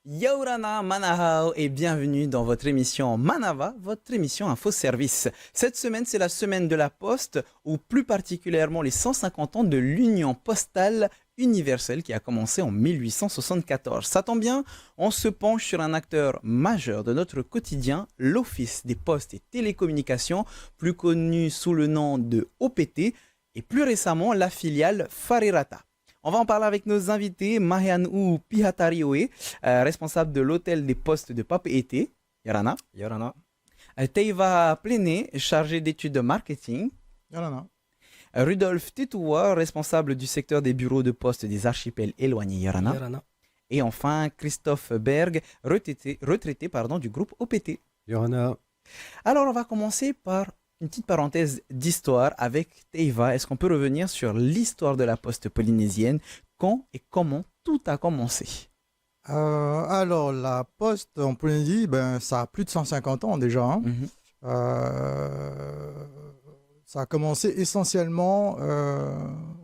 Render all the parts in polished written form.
Yaurana Manahao et bienvenue dans votre émission Manava, votre émission Info Service. Cette semaine, c'est la semaine de la Poste, ou plus particulièrement les 150 ans de l'Union postale universelle qui a commencé en 1874. Ça tombe bien, on se penche sur un acteur majeur de notre quotidien, l'Office des Postes et Télécommunications, plus connu sous le nom de OPT, et plus récemment la filiale Farirata. On va en parler avec nos invités, Mahianou Pihatarioe, responsable de l'hôtel des postes de Papeete, Yarana. Yorana. Teiva Plené, chargé d'études de marketing. Yorana. Rudolf Titoua, responsable du secteur des bureaux de poste des archipels éloignés, Yarana. Yorana. Et enfin, Christophe Berg, retraité du groupe OPT. Yorana. Alors, on va commencer par une petite parenthèse d'histoire avec Teiva. Est-ce qu'on peut revenir sur l'histoire de la poste polynésienne? Quand et comment tout a commencé? Alors, la poste en Polynésie, ça a plus de 150 ans déjà, hein. Mhm. Ça a commencé essentiellement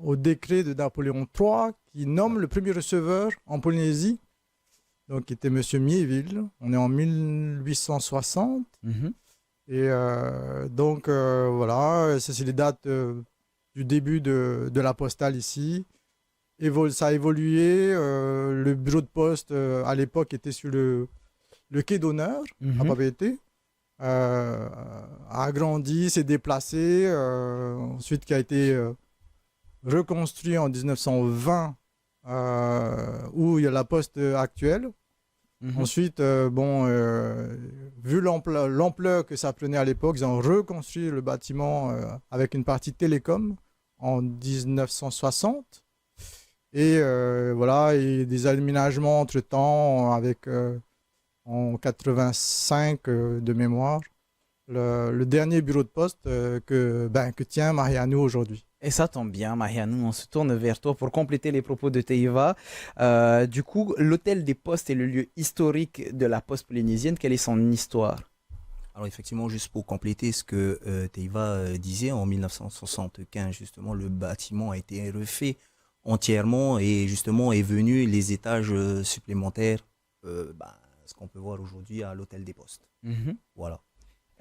au décret de Napoléon III qui nomme le premier receveur en Polynésie, donc qui était M. Miéville. On est en 1860. Mhm. Et voilà, ça c'est les dates du début de la postale ici. Ça a évolué. Le bureau de poste à l'époque était sur le quai d'honneur à Papeete. A agrandi, s'est déplacé. Ensuite, qui a été reconstruit en 1920 où il y a la poste actuelle. Ensuite, vu l'ampleur que ça prenait à l'époque, ils ont reconstruit le bâtiment avec une partie télécom en 1960. Et voilà, et des aménagements entre-temps avec en 85 de mémoire, le dernier bureau de poste que tient Mariano aujourd'hui. Et ça tombe bien, Mahianou, on se tourne vers toi pour compléter les propos de Teiva. Du coup, l'hôtel des postes est le lieu historique de la poste polynésienne. Quelle est son histoire? Alors effectivement, juste pour compléter ce que Teiva disait, en 1975, justement, le bâtiment a été refait entièrement et justement est venu les étages supplémentaires, ce qu'on peut voir aujourd'hui à l'hôtel des postes. Voilà.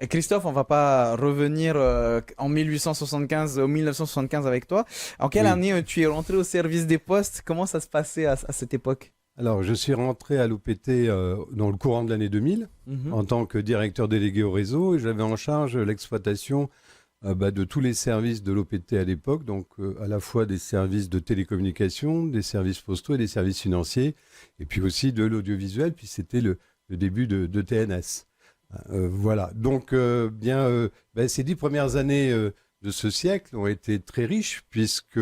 Et Christophe, on va pas revenir en 1875 ou 1975 avec toi. En quelle année tu es rentré au service des postes? Comment ça se passait à cette époque? Alors, je suis rentré à l'OPT dans le courant de l'année 2000 en tant que directeur délégué au réseau et j'avais en charge l'exploitation de tous les services de l'OPT à l'époque, donc à la fois des services de télécommunication, des services postaux et des services financiers, et puis aussi de l'audiovisuel, puis c'était le début de TNS. Voilà, donc ces 10 premières années de ce siècle ont été très riches puisque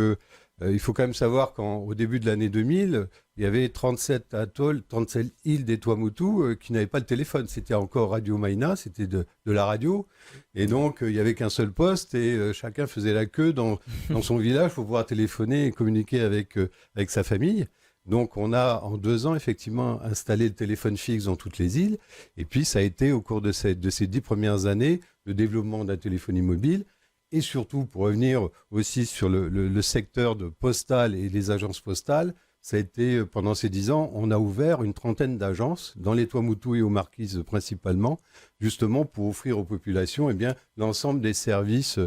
il faut quand même savoir qu'au début de l'année 2000, il y avait 37 atolls, 37 îles des Tuamotu qui n'avaient pas de téléphone. C'était encore Radio Maina, c'était de la radio. Et donc, il n'y avait qu'un seul poste et chacun faisait la queue dans son village pour pouvoir téléphoner et communiquer avec sa famille. Donc, on a en 2 ans, effectivement, installé le téléphone fixe dans toutes les îles. Et puis, ça a été, au cours de ces 10 premières années, le développement de la téléphonie mobile. Et surtout, pour revenir aussi sur le secteur de postal et les agences postales, ça a été, pendant ces 10 ans, on a ouvert une trentaine d'agences, dans les Tuamotu et aux Marquises principalement, justement pour offrir aux populations l'ensemble des services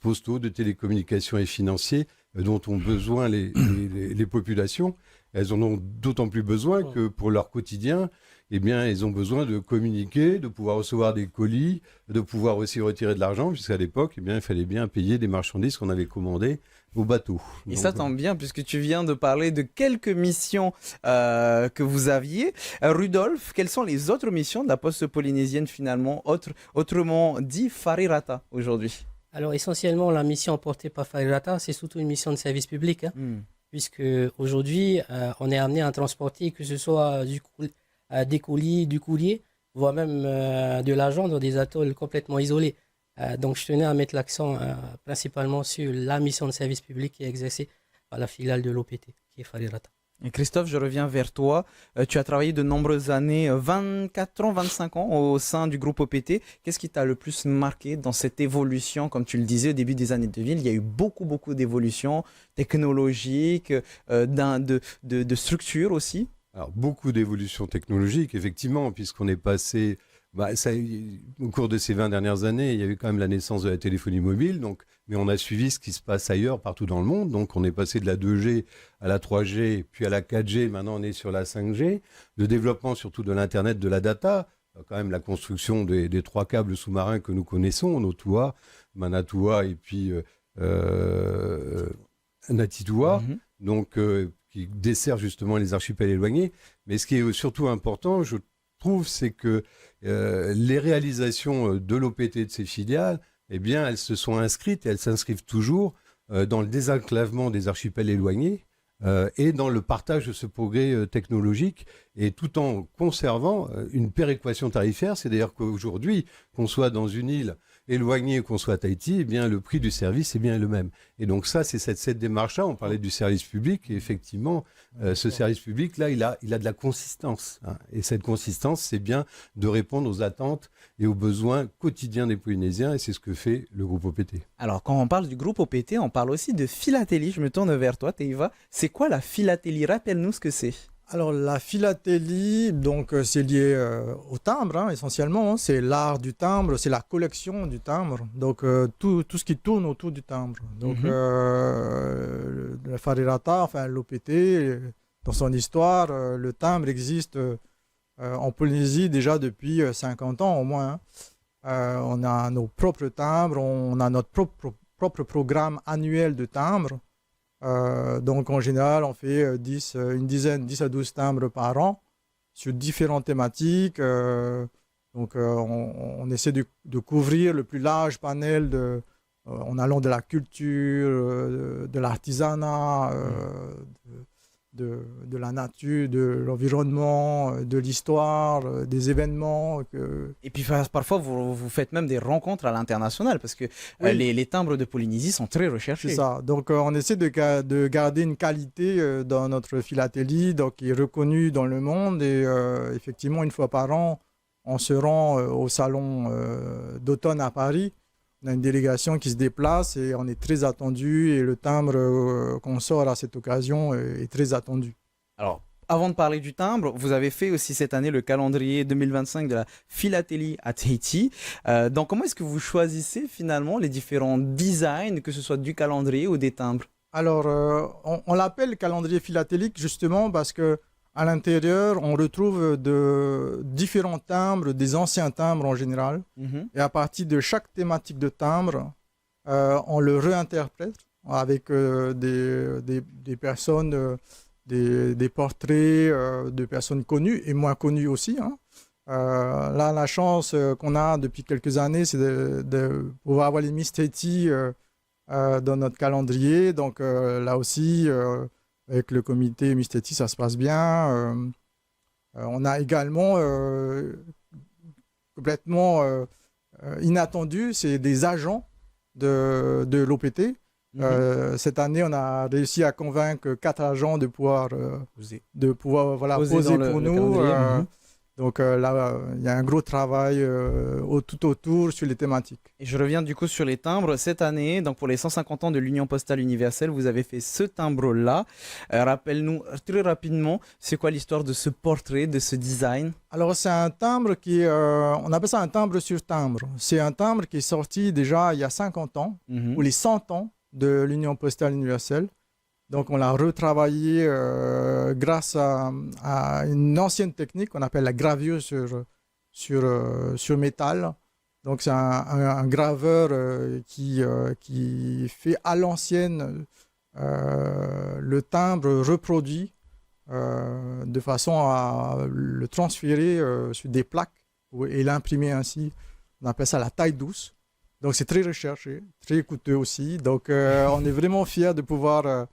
postaux, de télécommunications et financiers dont ont besoin les populations. Elles en ont d'autant plus besoin que pour leur quotidien, elles ont besoin de communiquer, de pouvoir recevoir des colis, de pouvoir aussi retirer de l'argent, puisqu'à l'époque, il fallait bien payer des marchandises qu'on avait commandées au bateau. Et ça tombe bien, puisque tu viens de parler de quelques missions que vous aviez. Rudolf, quelles sont les autres missions de la poste polynésienne finalement, autrement dit Farirata aujourd'hui? Alors essentiellement, la mission portée par Farirata, c'est surtout une mission de service public, puisque aujourd'hui, on est amené à transporter que ce soit des colis, du courrier, voire même de l'argent dans des atolls complètement isolés. Donc je tenais à mettre l'accent principalement sur la mission de service public qui est exercée à la filiale de l'OPT, qui est Farirata. Et Christophe, je reviens vers toi. Tu as travaillé de nombreuses années, 24 ans, 25 ans au sein du groupe OPT. Qu'est-ce qui t'a le plus marqué dans cette évolution? Comme tu le disais au début des années 2000, il y a eu beaucoup d'évolutions technologiques, de structures aussi. Alors, beaucoup d'évolutions technologiques, effectivement, puisqu'on est passé... au cours de ces 20 dernières années, il y a eu quand même la naissance de la téléphonie mobile, mais on a suivi ce qui se passe ailleurs, partout dans le monde. Donc, on est passé de la 2G à la 3G, puis à la 4G, maintenant on est sur la 5G. Le développement surtout de l'Internet, de la data, quand même la construction des 3 câbles sous-marins que nous connaissons, Notua, Manatoua et puis Natitoua, donc qui dessert justement les archipels éloignés. Mais ce qui est surtout important, je trouve, c'est que les réalisations de l'OPT et de ses filiales, eh bien, elles se sont inscrites et elles s'inscrivent toujours dans le désenclavement des archipels éloignés et dans le partage de ce progrès technologique, et tout en conservant une péréquation tarifaire. C'est d'ailleurs qu'aujourd'hui, qu'on soit dans une île éloignée ou qu'on soit à Tahiti, eh bien, le prix du service est bien le même. Et donc ça, c'est cette démarche-là. On parlait du service public, et effectivement, ce service public-là, il a de la consistance. Hein. Et cette consistance, c'est bien de répondre aux attentes et aux besoins quotidiens des Polynésiens, et c'est ce que fait le groupe OPT. Alors, quand on parle du groupe OPT, on parle aussi de philatélie. Je me tourne vers toi, Teiva. C'est quoi la philatélie? Rappelle-nous ce que c'est. Alors la philatélie, donc c'est lié au timbre, hein, essentiellement. C'est l'art du timbre, c'est la collection du timbre. Donc tout ce qui tourne autour du timbre. Donc la Farirata, enfin l'OPT, dans son histoire, le timbre existe en Polynésie déjà depuis 50 ans au moins. Hein. On a nos propres timbres, on a notre propre programme annuel de timbres. Donc en général, on fait 10 à 12 timbres par an sur différentes thématiques. On essaie de couvrir le plus large panel en allant de la culture, de l'artisanat, de la nature, de l'environnement, de l'histoire, des événements. Et puis parfois, vous faites même des rencontres à l'international, parce que les timbres de Polynésie sont très recherchés. C'est ça. Donc, on essaie de garder une qualité dans notre philatélie, donc, qui est reconnue dans le monde. Et effectivement, une fois par an, on se rend au salon d'automne à Paris. On a une délégation qui se déplace et on est très attendu. Et le timbre qu'on sort à cette occasion est très attendu. Alors, avant de parler du timbre, vous avez fait aussi cette année le calendrier 2025 de la philatélie à Tahiti. Donc, comment est-ce que vous choisissez finalement les différents designs, que ce soit du calendrier ou des timbres? Alors, on l'appelle calendrier philatélique justement parce que à l'intérieur, on retrouve de différents timbres, des anciens timbres en général. Et à partir de chaque thématique de timbre, on le réinterprète avec des personnes, des portraits de personnes connues et moins connues aussi. Hein. Là, la chance qu'on a depuis quelques années, c'est de pouvoir avoir les Miss Tahiti dans notre calendrier. Donc là aussi... avec le comité Miss Tahiti, ça se passe bien. On a également complètement inattendu, c'est des agents de l'OPT. Cette année, on a réussi à convaincre 4 agents de pouvoir poser pour nous. Donc là, il y a un gros travail tout autour sur les thématiques. Et je reviens du coup sur les timbres. Cette année, donc pour les 150 ans de l'Union postale universelle, vous avez fait ce timbre-là. Rappelle-nous très rapidement, c'est quoi l'histoire de ce portrait, de ce design? Alors c'est un timbre on appelle ça un timbre sur timbre. C'est un timbre qui est sorti déjà il y a 50 ans, ou les 100 ans de l'Union postale universelle. Donc, on l'a retravaillé grâce à une ancienne technique qu'on appelle la gravure sur métal. Donc, c'est un graveur qui fait à l'ancienne le timbre reproduit de façon à le transférer sur des plaques et l'imprimer ainsi. On appelle ça la taille douce. Donc, c'est très recherché, très coûteux aussi. Donc, on est vraiment fiers de pouvoir...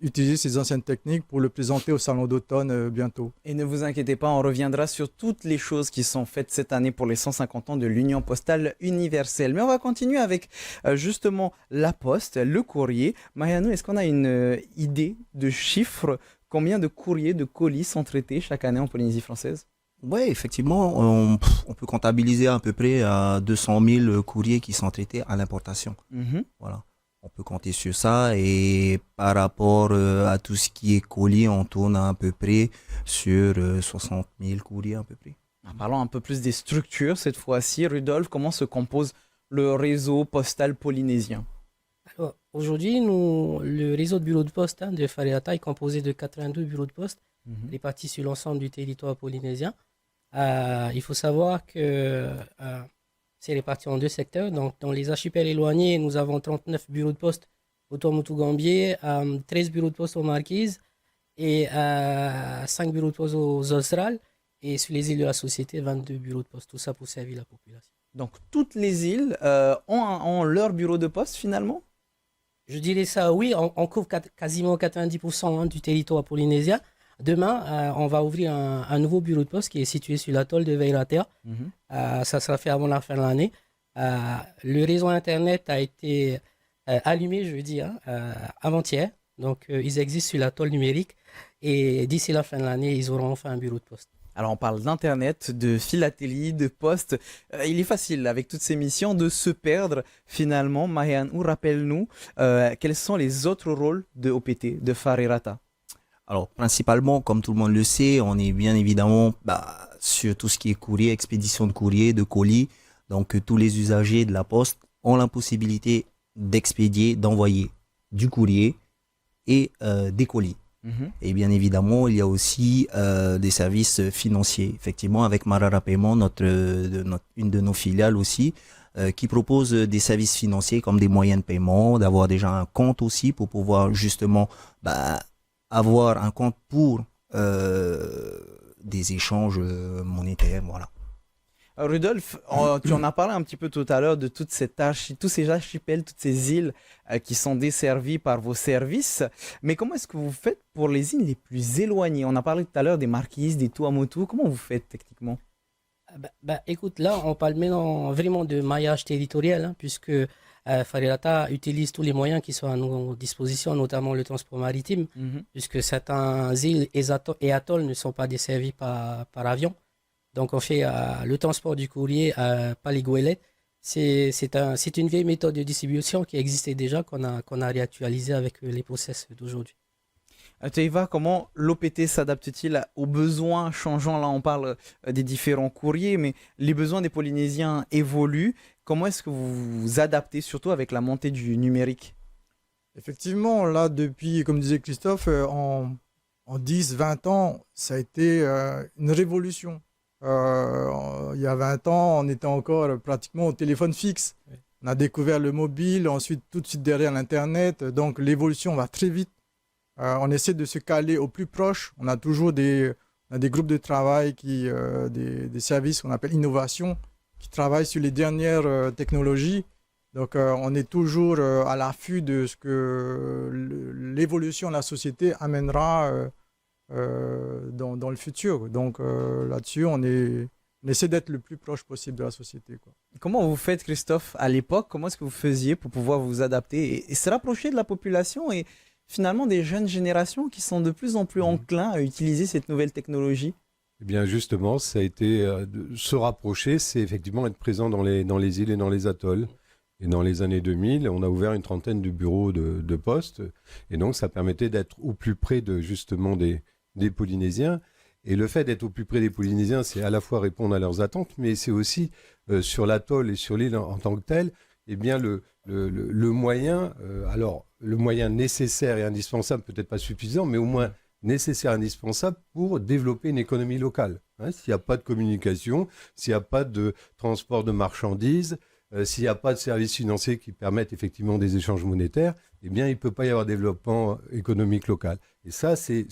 utiliser ces anciennes techniques pour le présenter au salon d'automne bientôt. Et ne vous inquiétez pas, on reviendra sur toutes les choses qui sont faites cette année pour les 150 ans de l'Union postale universelle. Mais on va continuer avec justement la poste, le courrier. Mariano, est-ce qu'on a une idée de chiffres? Combien de courriers, de colis sont traités chaque année en Polynésie française? Oui, effectivement, on peut comptabiliser à peu près à 200 000 courriers qui sont traités à l'importation. Voilà. On peut compter sur ça et par rapport à tout ce qui est colis, on tourne à peu près sur 60 000 courriers à peu près. Parlons un peu plus des structures cette fois-ci. Rudolf, comment se compose le réseau postal polynésien? Alors, aujourd'hui, le réseau de bureaux de poste de Whareata est composé de 82 bureaux de poste répartis sur l'ensemble du territoire polynésien. Il faut savoir que c'est réparti en deux secteurs. Donc, dans les archipels éloignés, nous avons 39 bureaux de poste au Tuamotu-Gambier, 13 bureaux de poste aux Marquises et 5 bureaux de poste aux Australes. Et sur les îles de la Société, 22 bureaux de poste. Tout ça pour servir la population. Donc, toutes les îles ont leur bureau de poste finalement? Je dirais ça, oui. On couvre quasiment 90% du territoire polynésien. Demain, on va ouvrir un nouveau bureau de poste qui est situé sur l'atoll de Wairātea. Ça sera fait avant la fin de l'année. Le réseau Internet a été allumé, je veux dire, avant-hier. Donc, ils existent sur l'atoll numérique. Et d'ici la fin de l'année, ils auront enfin un bureau de poste. Alors, on parle d'Internet, de philatélie, de poste. Il est facile, avec toutes ces missions, de se perdre finalement. Mariano, rappelle-nous, quels sont les autres rôles de OPT, de Whareata? Alors, principalement, comme tout le monde le sait, on est bien évidemment sur tout ce qui est courrier, expédition de courrier, de colis. Donc, tous les usagers de la poste ont la possibilité d'expédier, d'envoyer du courrier et des colis. Et bien évidemment, il y a aussi des services financiers. Effectivement, avec Marara Paiement, une de nos filiales aussi, qui propose des services financiers comme des moyens de paiement, d'avoir déjà un compte aussi pour pouvoir justement avoir un compte pour des échanges monétaires, voilà. Rudolf, tu en as parlé un petit peu tout à l'heure de tous ces archipels, toutes ces îles qui sont desservies par vos services. Mais comment est-ce que vous faites pour les îles les plus éloignées? On a parlé tout à l'heure des Marquises, des Tuamotu. Comment vous faites techniquement? Écoute, là, on parle maintenant vraiment de maillage territorial, puisque Whareata utilise tous les moyens qui sont à nos dispositions, notamment le transport maritime, puisque certaines îles et atolls ne sont pas desservis par avion. Donc, on fait le transport du courrier par les goélettes. C'est une vieille méthode de distribution qui existait déjà, qu'on a réactualisée avec les process d'aujourd'hui. Teiva, comment l'OPT s'adapte-t-il aux besoins changeants? Là, on parle des différents courriers, mais les besoins des Polynésiens évoluent. Comment est-ce que vous vous adaptez, surtout avec la montée du numérique? Effectivement, là, depuis, comme disait Christophe, en 10-20 ans, ça a été une révolution. Il y a 20 ans, on était encore pratiquement au téléphone fixe. Oui. On a découvert le mobile, ensuite tout de suite derrière l'Internet. Donc l'évolution va très vite. On essaie de se caler au plus proche. On a toujours des groupes de travail, des services qu'on appelle innovation, qui travaillent sur les dernières technologies. Donc on est toujours à l'affût de ce que l'évolution de la société amènera dans le futur. Donc là-dessus, on essaie d'être le plus proche possible de la société, quoi. Comment vous faites, Christophe, à l'époque? Comment est-ce que vous faisiez pour pouvoir vous adapter et se rapprocher de la population et finalement des jeunes générations qui sont de plus en plus enclins à utiliser cette nouvelle technologie? Eh bien justement, ça a été de se rapprocher, c'est effectivement être présent dans les îles et dans les atolls. Et dans les années 2000, on a ouvert une trentaine de bureaux de poste. Et donc, ça permettait d'être au plus près justement des Polynésiens. Et le fait d'être au plus près des Polynésiens, c'est à la fois répondre à leurs attentes, mais c'est aussi sur l'atoll et sur l'île en tant que telle, eh bien le moyen, alors le moyen nécessaire et indispensable, peut-être pas suffisant, mais au moins nécessaire et indispensable pour développer une économie locale. S'il n'y a pas de communication, s'il n'y a pas de transport de marchandises, s'il n'y a pas de services financiers qui permettent effectivement des échanges monétaires, eh bien, il ne peut pas y avoir développement économique local. Et ça, c'est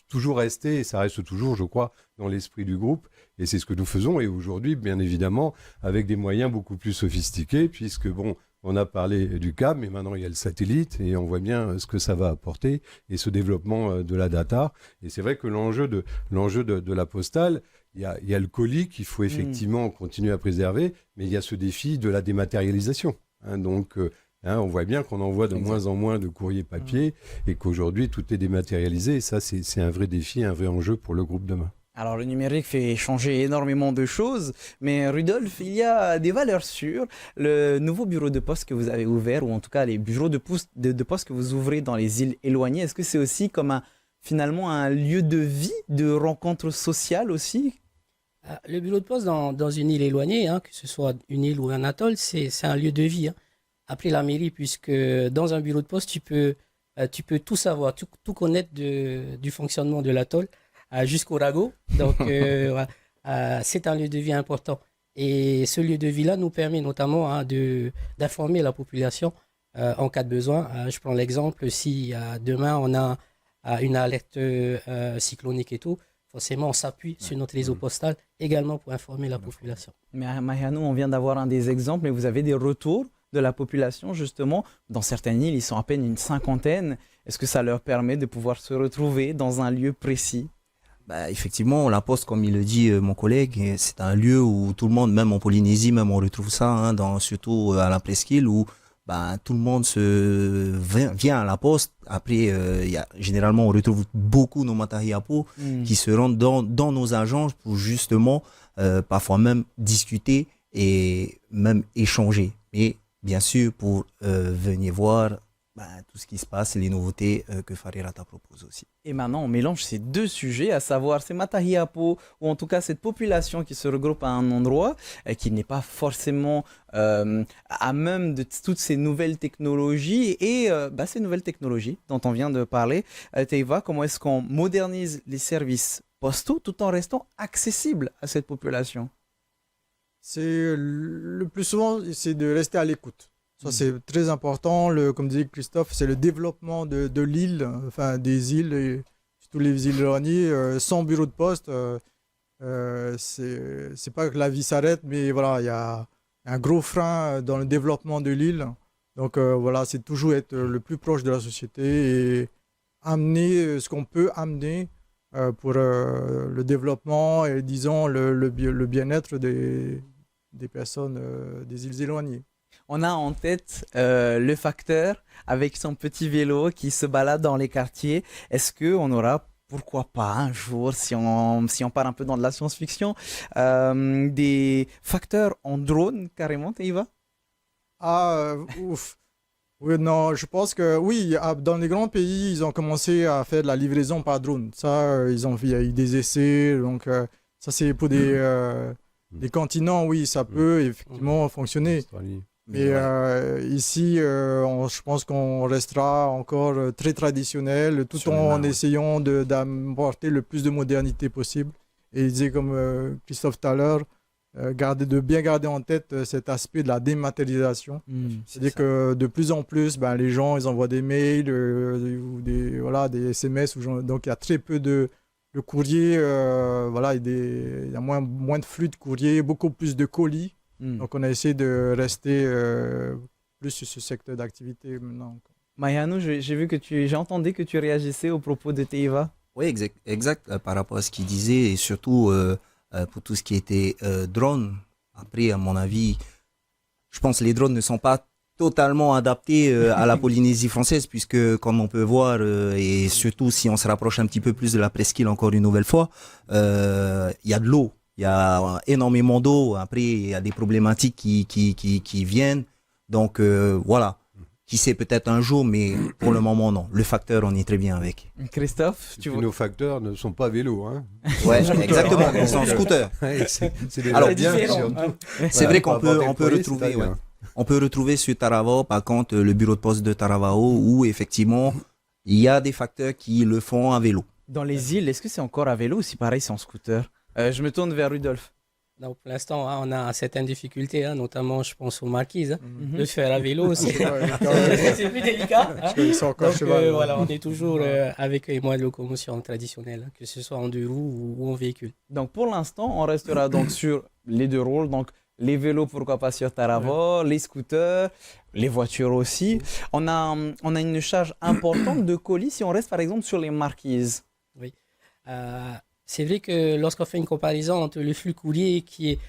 toujours resté, et ça reste toujours, je crois, dans l'esprit du groupe. Et c'est ce que nous faisons. Et aujourd'hui, bien évidemment, avec des moyens beaucoup plus sophistiqués, puisque, bon, On a parlé du câble, mais maintenant il y a le satellite et on voit bien ce que ça va apporter et ce développement de la data. Et c'est vrai que l'enjeu de la postale, il y a le colis qu'il faut effectivement continuer à préserver, mais il y a ce défi de la dématérialisation. Donc, on voit bien qu'on envoie de moins en moins de courriers papier et qu'aujourd'hui tout est dématérialisé. Et ça, c'est un vrai défi, un vrai enjeu pour le groupe demain. Alors le numérique fait changer énormément de choses, mais Rudolf, il y a des valeurs sûres. Le nouveau bureau de poste que vous avez ouvert, ou en tout cas les bureaux de poste que vous ouvrez dans les îles éloignées, est-ce que c'est aussi comme finalement un lieu de vie, de rencontre sociale aussi? Le bureau de poste dans une île éloignée, que ce soit une île ou un atoll, c'est un lieu de vie. Appelez la mairie, puisque dans un bureau de poste, tu peux tout savoir, tout connaître du fonctionnement de l'atoll jusqu'au ragot. Donc, c'est un lieu de vie important. Et ce lieu de vie-là nous permet notamment d'informer la population en cas de besoin. Je prends l'exemple, si demain on a une alerte cyclonique et tout, forcément on s'appuie sur notre réseau postal également pour informer la population. Mais Mariano, on vient d'avoir un des exemples, mais vous avez des retours de la population justement. Dans certaines îles, ils sont à peine une 50aine. Est-ce que ça leur permet de pouvoir se retrouver dans un lieu précis? Effectivement, la Poste, comme il le dit mon collègue, c'est un lieu où tout le monde, même en Polynésie, même on retrouve ça, surtout à la presqu'île, où tout le monde vient à la Poste. Après, généralement, on retrouve beaucoup nos matariapos qui se rendent dans nos agences pour justement, parfois même discuter et même échanger. Mais bien sûr, pour venir voir tout ce qui se passe, les nouveautés que Whareirata propose aussi. Et maintenant, on mélange ces deux sujets, à savoir ces matahiapo, ou en tout cas cette population qui se regroupe à un endroit, qui n'est pas forcément à même de toutes ces nouvelles technologies, et ces nouvelles technologies dont on vient de parler. Teiva, comment est-ce qu'on modernise les services postaux tout en restant accessible à cette population? C'est le plus souvent, c'est de rester à l'écoute. Ça, c'est très important. Comme disait Christophe, c'est le développement de l'île, enfin des îles, et surtout les îles éloignées. Sans bureau de poste, c'est pas que la vie s'arrête, mais voilà, il y a un gros frein dans le développement de l'île. Donc voilà, c'est toujours être le plus proche de la société et amener ce qu'on peut amener pour le développement et, disons, le bien-être des personnes des îles éloignées. On a en tête le facteur avec son petit vélo qui se balade dans les quartiers. Est-ce qu'on aura, pourquoi pas un jour, si on part un peu dans de la science-fiction, des facteurs en drone carrément, Teiva? Ouf. Oui, non, je pense que oui, dans les grands pays, ils ont commencé à faire de la livraison par drone. Ça, il y a eu des essais. Donc, ça, c'est pour des continents, oui, ça peut effectivement fonctionner. Mais ici, je pense qu'on restera encore très traditionnel, tout en essayant d'apporter le plus de modernité possible. Et il disait, comme Christophe tout à l'heure, bien garder en tête cet aspect de la dématérialisation. C'est-à-dire que de plus en plus, les gens, ils envoient des mails ou des SMS. Donc, il y a très peu de courrier. Il y a moins de flux de courrier, beaucoup plus de colis. Donc, on a essayé de rester plus sur ce secteur d'activité maintenant. Mariano, j'ai entendu que tu réagissais au propos de Teiva. Oui, exact par rapport à ce qu'il disait et surtout pour tout ce qui était drone. Après, à mon avis, je pense que les drones ne sont pas totalement adaptés à la Polynésie française puisque, comme on peut voir, et surtout si on se rapproche un petit peu plus de la presqu'île encore une nouvelle fois, il y a de l'eau. Il y a énormément d'eau. Après, il y a des problématiques qui viennent. Donc, voilà. Qui sait, peut-être un jour, mais pour le moment, non. Le facteur, on est très bien avec. Christophe, nos facteurs ne sont pas vélos. Ouais, exactement. Ils sont en scooter. Alors, c'est vrai qu'on peut retrouver. Ouais. On peut retrouver sur Taravao, par contre, le bureau de poste de Taravao, où effectivement, il y a des facteurs qui le font à vélo. Dans les îles, est-ce que c'est encore à vélo ou si pareil, c'est en scooter? Je me tourne vers Rudolf. Donc, pour l'instant, on a certaines difficultés, notamment, je pense aux marquises. De faire à vélo, c'est plus délicat. Donc, voilà, on est toujours avec les moyens de locomotion traditionnels, que ce soit en deux roues ou en véhicule. Donc, pour l'instant, on restera donc sur les deux rôles. Donc, les vélos, pourquoi pas sur Taravor, les scooters, les voitures aussi. On a une charge importante de colis si on reste par exemple sur les marquises. Oui. C'est vrai que lorsqu'on fait une comparaison entre le flux courrier qui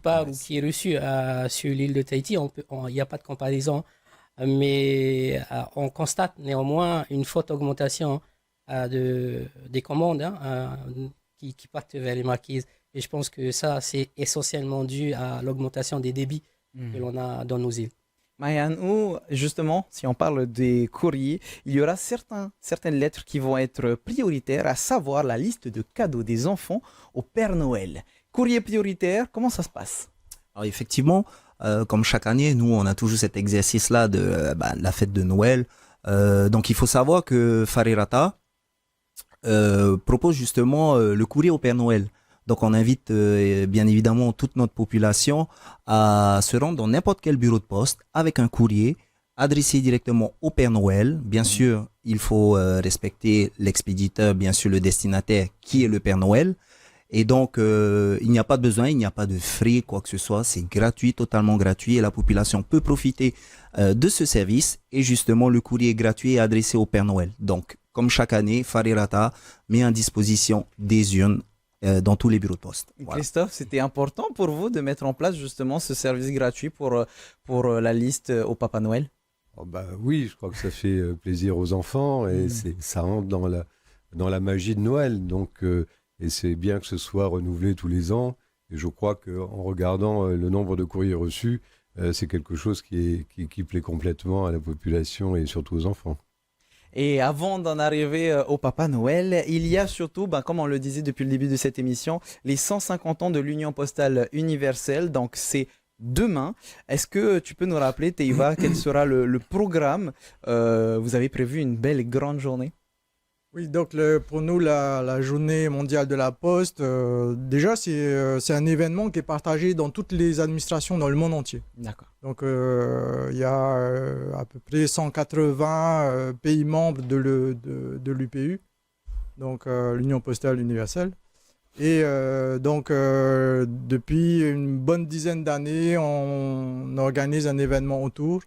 part ou qui est reçu sur l'île de Tahiti, il n'y a pas de comparaison. Mais on constate néanmoins une forte augmentation des commandes qui partent vers les marquises. Et je pense que ça, c'est essentiellement dû à l'augmentation des débits que l'on a dans nos îles. Marianne, justement, si on parle des courriers, il y aura certaines lettres qui vont être prioritaires, à savoir la liste de cadeaux des enfants au Père Noël. Courrier prioritaire, comment ça se passe? Alors effectivement, comme chaque année, nous, on a toujours cet exercice-là de la fête de Noël. Donc il faut savoir que Farirata propose justement le courrier au Père Noël. Donc on invite bien évidemment toute notre population à se rendre dans n'importe quel bureau de poste avec un courrier adressé directement au Père Noël. Bien sûr, il faut respecter l'expéditeur, bien sûr le destinataire qui est le Père Noël. Et donc il n'y a pas de besoin, il n'y a pas de frais, quoi que ce soit. C'est gratuit, totalement gratuit et la population peut profiter de ce service. Et justement, le courrier est gratuit et adressé au Père Noël. Donc, comme chaque année, Farirata met en disposition des urnes dans tous les bureaux de poste. Voilà. Christophe, c'était important pour vous de mettre en place justement ce service gratuit pour la liste au Papa Noël? Oui, je crois que ça fait plaisir aux enfants et ça rentre dans la magie de Noël. Donc, et c'est bien que ce soit renouvelé tous les ans. Et je crois qu'en regardant le nombre de courriers reçus, c'est quelque chose qui plaît complètement à la population et surtout aux enfants. Et avant d'en arriver au Papa Noël, il y a surtout, comme on le disait depuis le début de cette émission, les 150 ans de l'Union postale universelle. Donc c'est demain. Est-ce que tu peux nous rappeler, Teiva, quel sera le programme? Vous avez prévu une belle et grande journée? Oui, donc pour nous, la journée mondiale de la Poste, déjà, c'est un événement qui est partagé dans toutes les administrations dans le monde entier. D'accord. Donc, il y a à peu près 180 pays membres de l'UPU, donc l'Union postale universelle. Et donc, depuis une bonne dizaine d'années, on organise un événement autour.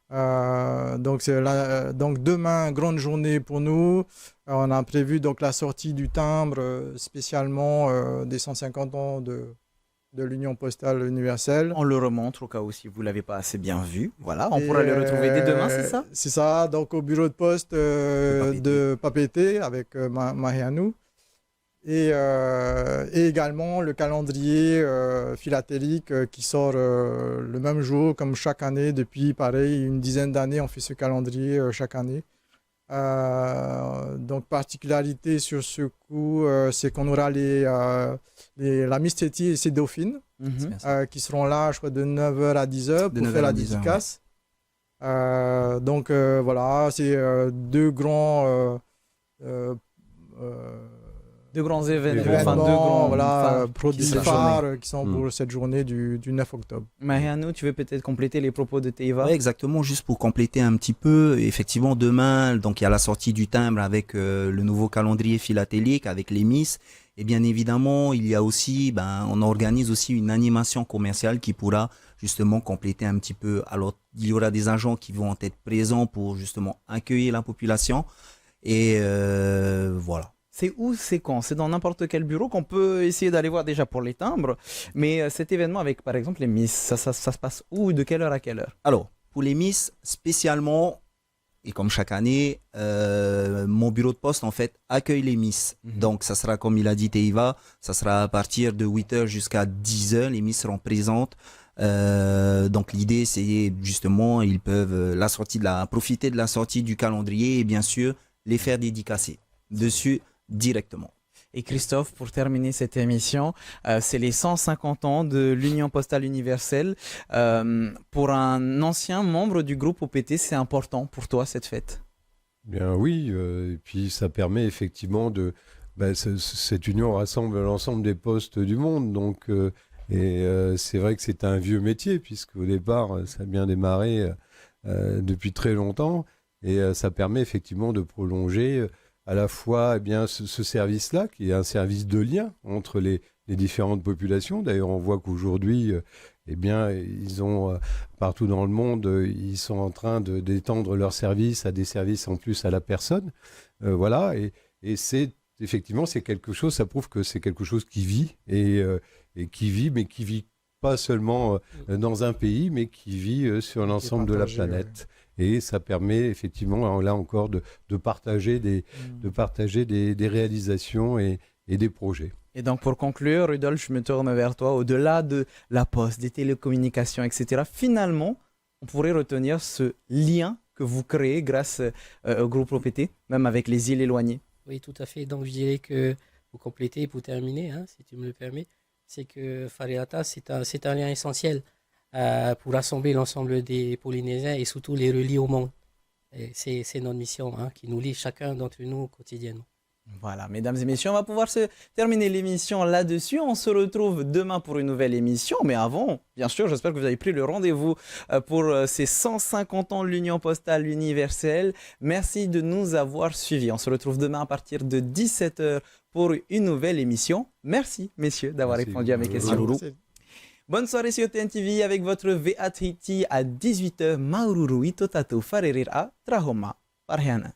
Donc demain, grande journée pour nous. On a prévu donc la sortie du timbre spécialement des 150 ans de l'Union postale universelle. On le remontre au cas où si vous ne l'avez pas assez bien vu. Voilà, on pourra le retrouver dès demain, c'est ça? C'est ça, donc au bureau de poste de Papeete avec Marianou. Et également le calendrier philatélique qui sort le même jour comme chaque année depuis pareil une dizaine d'années. On fait ce calendrier chaque année. Donc particularité sur ce coup, c'est qu'on aura la Miss Teti et ses dauphines qui seront là, je crois, de 9h à 10h pour faire la dédicace. Donc voilà, c'est deux grands événements, produits phares qui sont pour cette journée du 9 octobre. Mariano, tu veux peut-être compléter les propos de Teiva? Oui, exactement, juste pour compléter un petit peu. Effectivement, demain, donc il y a la sortie du timbre avec le nouveau calendrier philatélique, avec les Miss. Et bien évidemment, il y a aussi, on organise aussi une animation commerciale qui pourra justement compléter un petit peu. Alors, il y aura des agents qui vont être présents pour justement accueillir la population. Et voilà. C'est où, c'est quand? C'est dans n'importe quel bureau qu'on peut essayer d'aller voir déjà pour les timbres. Mais cet événement avec, par exemple, les Miss, ça se passe où? De quelle heure à quelle heure? Alors, pour les Miss, spécialement, et comme chaque année, mon bureau de poste, en fait, accueille les Miss. Donc, ça sera, comme il a dit Teiva, ça sera à partir de 8h jusqu'à 10h. Les Miss seront présentes. Donc, l'idée, c'est justement, ils peuvent profiter de la sortie du calendrier et bien sûr, les faire dédicacer dessus directement. Et Christophe, pour terminer cette émission, c'est les 150 ans de l'Union postale universelle. Pour un ancien membre du groupe OPT, c'est important pour toi cette fête? Bien oui, et puis ça permet effectivement cette union rassemble l'ensemble des postes du monde. Donc, c'est vrai que c'est un vieux métier, puisqu'au départ, ça a bien démarré depuis très longtemps. Et ça permet effectivement de prolonger à la fois ce service-là, qui est un service de lien entre les les différentes populations. D'ailleurs, on voit qu'aujourd'hui, eh bien, ils ont partout dans le monde, ils sont en train d'étendre leurs services à des services en plus à la personne. Voilà, et c'est effectivement, c'est quelque chose, ça prouve que c'est quelque chose qui vit et qui vit, mais qui vit pas seulement dans un pays, mais qui vit sur l'ensemble de la planète. Ouais. Et ça permet effectivement, là encore, de partager des réalisations et des projets. Et donc, pour conclure, Rudolf, je me tourne vers toi. Au-delà de la poste, des télécommunications, etc., finalement, on pourrait retenir ce lien que vous créez grâce au groupe OPT, même avec les îles éloignées. Oui, tout à fait. Donc, je dirais que pour compléter, pour terminer, si tu me le permets, c'est que Fariata, c'est un lien essentiel pour rassembler l'ensemble des Polynésiens et surtout les relier au monde. C'est notre mission qui nous lie chacun d'entre nous quotidiennement. Voilà, mesdames et messieurs, on va pouvoir se terminer l'émission là-dessus. On se retrouve demain pour une nouvelle émission. Mais avant, bien sûr, j'espère que vous avez pris le rendez-vous pour ces 150 ans de l'Union postale universelle. Merci de nous avoir suivis. On se retrouve demain à partir de 17h pour une nouvelle émission. Merci, messieurs, d'avoir répondu à mes questions. Bonne soirée sur TNTV avec votre VAT à 18h. Maururu Itotato Farerira Trahoma Parheana.